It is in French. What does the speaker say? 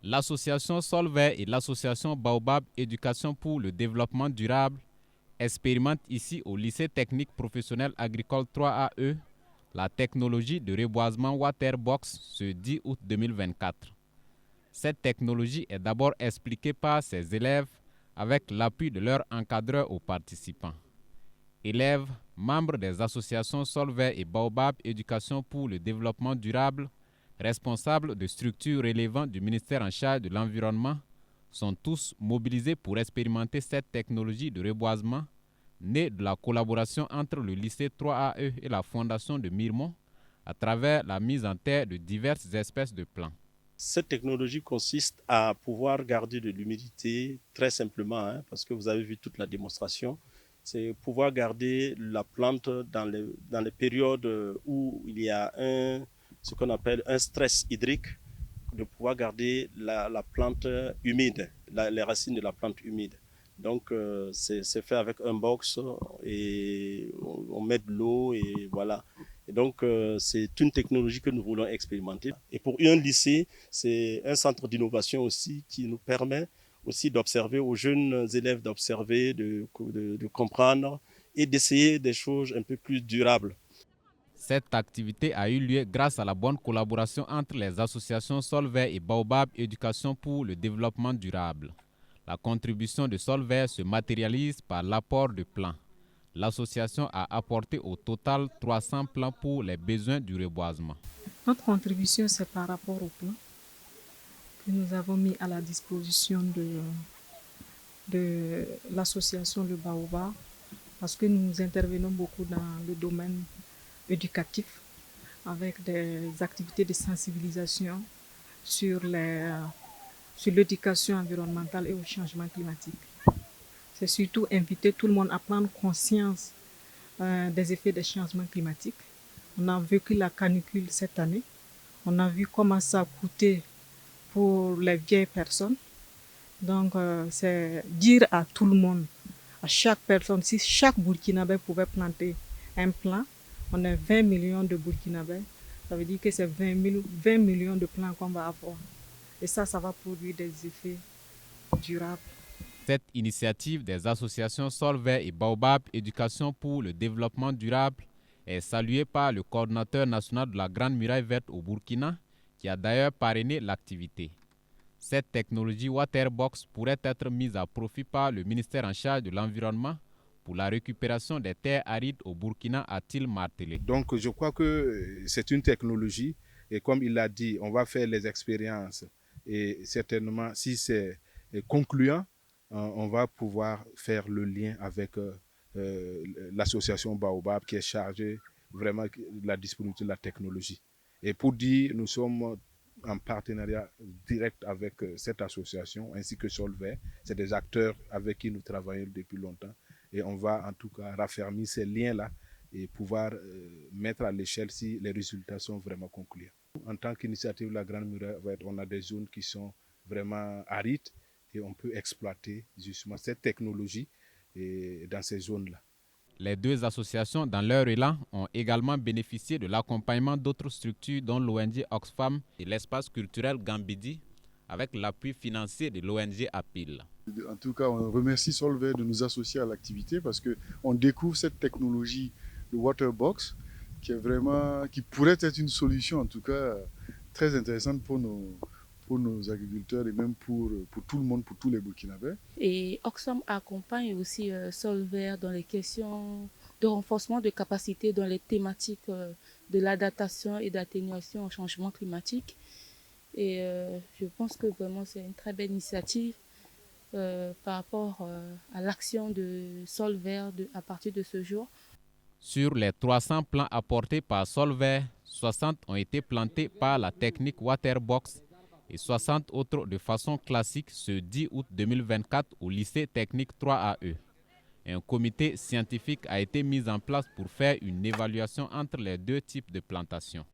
L'association Solvay et l'association Baobab Éducation pour le développement durable expérimentent ici au lycée technique professionnel agricole 3AE la technologie de reboisement Waterbox ce 10 août 2024. Cette technologie est d'abord expliquée par ses élèves avec l'appui de leurs encadreurs aux participants. Élèves, membres des associations Solvay et Baobab Éducation pour le développement durable, responsables de structures relevant du ministère en charge de l'environnement, sont tous mobilisés pour expérimenter cette technologie de reboisement née de la collaboration entre le lycée 3AE et la fondation de Miremont à travers la mise en terre de diverses espèces de plants. Cette technologie consiste à pouvoir garder de l'humidité très simplement, parce que vous avez vu toute la démonstration. C'est pouvoir garder la plante dans les périodes où il y a ce qu'on appelle un stress hydrique, de pouvoir garder la plante humide, les racines de la plante humide. Donc c'est fait avec un box et on met de l'eau et voilà. Et donc c'est une technologie que nous voulons expérimenter. Et pour un lycée, c'est un centre d'innovation aussi qui nous permet aussi d'observer aux jeunes élèves, d'observer, de comprendre et d'essayer des choses un peu plus durables. Cette activité a eu lieu grâce à la bonne collaboration entre les associations Solvay et Baobab Éducation pour le développement durable. La contribution de Solvay se matérialise par l'apport de plants. L'association a apporté au total 300 plants pour les besoins du reboisement. Notre contribution, c'est par rapport aux plants que nous avons mis à la disposition de l'association Le Baobab, parce que nous intervenons beaucoup dans le domaine éducatif avec des activités de sensibilisation sur l'éducation environnementale et au changement climatique. C'est surtout inviter tout le monde à prendre conscience des effets des changements climatiques. On a vécu la canicule cette année. On a vu comment ça a coûté pour les vieilles personnes. Donc, c'est dire à tout le monde, à chaque personne, si chaque Burkinabé pouvait planter un plant, on est 20 millions de Burkinabés. Ça veut dire que c'est 20 millions de plants qu'on va avoir. Et ça va produire des effets durables. Cette initiative des associations Solvay et Baobab Éducation pour le développement durable est saluée par le coordinateur national de la Grande Muraille Verte au Burkina, qui a d'ailleurs parrainé l'activité. Cette technologie Waterbox pourrait être mise à profit par le ministère en charge de l'environnement pour la récupération des terres arides au Burkina, a-t-il martelé. Donc je crois que c'est une technologie et comme il l'a dit, on va faire les expériences et certainement si c'est concluant, on va pouvoir faire le lien avec l'association Baobab qui est chargée vraiment de la disponibilité de la technologie. Et pour dire, nous sommes en partenariat direct avec cette association ainsi que Solvay. C'est des acteurs avec qui nous travaillons depuis longtemps et on va en tout cas raffermir ces liens-là et pouvoir mettre à l'échelle si les résultats sont vraiment concluants. En tant qu'initiative de la Grande Muraille, on a des zones qui sont vraiment arides et on peut exploiter justement cette technologie dans ces zones-là. Les deux associations, dans leur élan, ont également bénéficié de l'accompagnement d'autres structures dont l'ONG Oxfam et l'espace culturel Gambidi, avec l'appui financier de l'ONG APIL. En tout cas, on remercie Solvay de nous associer à l'activité parce qu'on découvre cette technologie de Waterbox qui pourrait être une solution, en tout cas, très intéressante pour nos agriculteurs et même pour tout le monde, pour tous les Burkinabés. Et Oxfam accompagne aussi Solvay dans les questions de renforcement de capacité dans les thématiques de l'adaptation et d'atténuation au changement climatique. Et je pense que vraiment c'est une très belle initiative par rapport à l'action de Solvay à partir de ce jour. Sur les 300 plants apportés par Solvay, 60 ont été plantés par la technique Waterbox et 60 autres de façon classique ce 10 août 2024 au lycée technique 3AE. Un comité scientifique a été mis en place pour faire une évaluation entre les deux types de plantations.